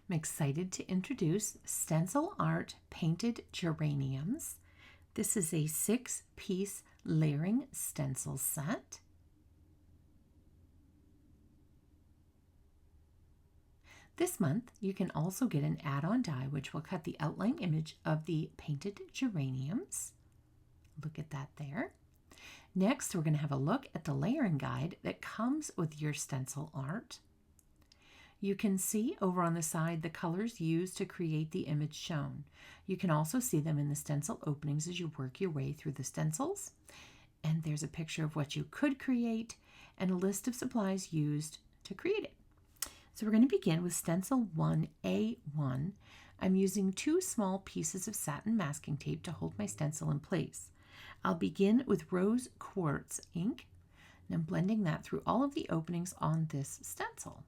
I'm excited to introduce Stencil Art Painted Geraniums. This is a 6-piece layering stencil set. This month, you can also get an add-on die which will cut the outline image of the painted geraniums. Look at that there. Next, we're going to have a look at the layering guide that comes with your stencil art. You can see over on the side the colors used to create the image shown. You can also see them in the stencil openings as you work your way through the stencils. And there's a picture of what you could create and a list of supplies used to create it. So we're going to begin with Stencil 1A1. I'm using 2 small pieces of satin masking tape to hold my stencil in place. I'll begin with rose quartz ink, and I'm blending that through all of the openings on this stencil.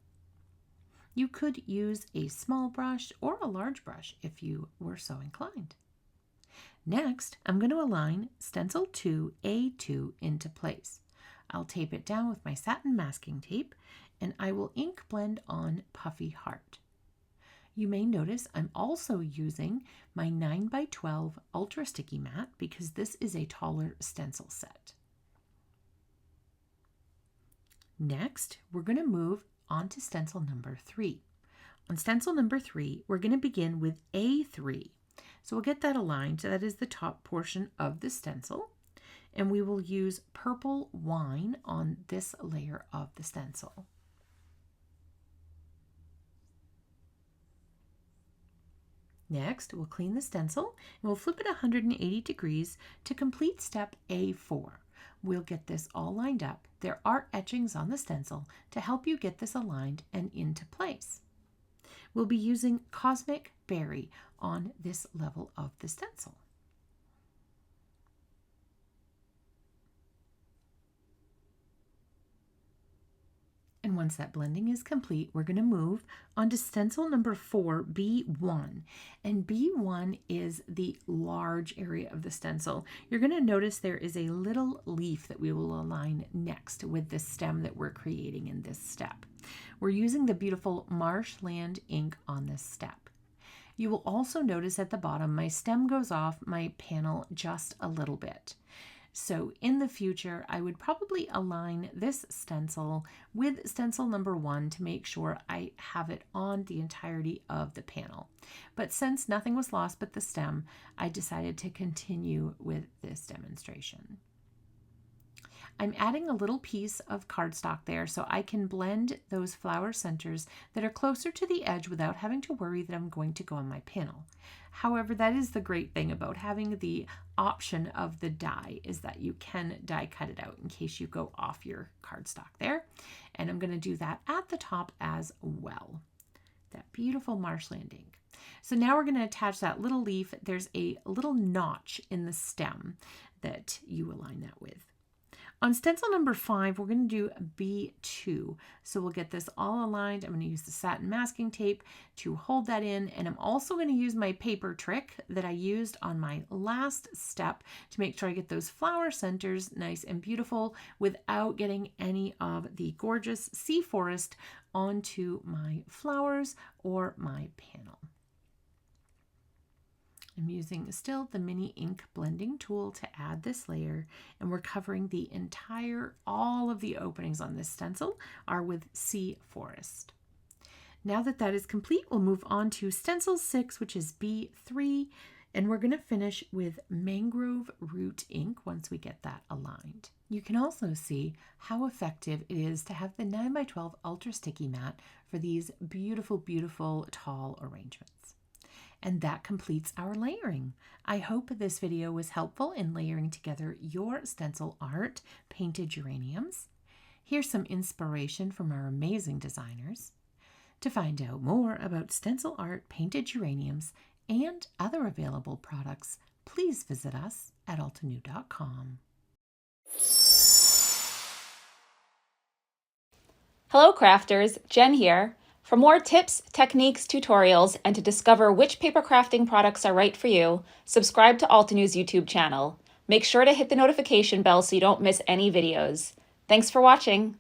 You could use a small brush or a large brush if you were so inclined. Next, I'm going to align Stencil 2A2 into place. I'll tape it down with my satin masking tape, and I will ink blend on Puffy Heart. You may notice I'm also using my 9x12 Ultra Sticky Mat because this is a taller stencil set. Next, we're going to move on to stencil number 3. On stencil number 3, we're going to begin with A3. So we'll get that aligned. So that is the top portion of the stencil. And we will use purple wine on this layer of the stencil. Next, we'll clean the stencil and we'll flip it 180 degrees to complete step A4. We'll get this all lined up. There are etchings on the stencil to help you get this aligned and into place. We'll be using Cosmic Berry on this level of the stencil. And once that blending is complete, we're going to move on to stencil number 4, B1. And B1 is the large area of the stencil. You're going to notice there is a little leaf that we will align next with the stem that we're creating in this step. We're using the beautiful Marshland ink on this step. You will also notice at the bottom my stem goes off my panel just a little bit. So in the future, I would probably align this stencil with stencil number 1 to make sure I have it on the entirety of the panel. But since nothing was lost but the stem, I decided to continue with this demonstration. I'm adding a little piece of cardstock there so I can blend those flower centers that are closer to the edge without having to worry that I'm going to go on my panel. However, that is the great thing about having the option of the die, is that you can die cut it out in case you go off your cardstock there. And I'm going to do that at the top as well. That beautiful Marshland ink. So now we're going to attach that little leaf. There's a little notch in the stem that you align that with. On stencil number 5, we're going to do B2. So we'll get this all aligned. I'm going to use the satin masking tape to hold that in. And I'm also going to use my paper trick that I used on my last step to make sure I get those flower centers nice and beautiful without getting any of the gorgeous sea forest onto my flowers or my panel. I'm using still the mini ink blending tool to add this layer, and we're covering the all of the openings on this stencil are with sea forest. Now that that is complete, we'll move on to stencil 6, which is B3, and we're going to finish with mangrove root ink once we get that aligned. You can also see how effective it is to have the 9x12 Ultra Sticky Mat for these beautiful, beautiful tall arrangements. And that completes our layering. I hope this video was helpful in layering together your stencil art painted geraniums. Here's some inspiration from our amazing designers. To find out more about stencil art painted geraniums and other available products, please visit us at altenew.com. Hello crafters, Jen here. For more tips, techniques, tutorials, and to discover which paper crafting products are right for you, subscribe to Altenew's YouTube channel. Make sure to hit the notification bell so you don't miss any videos. Thanks for watching.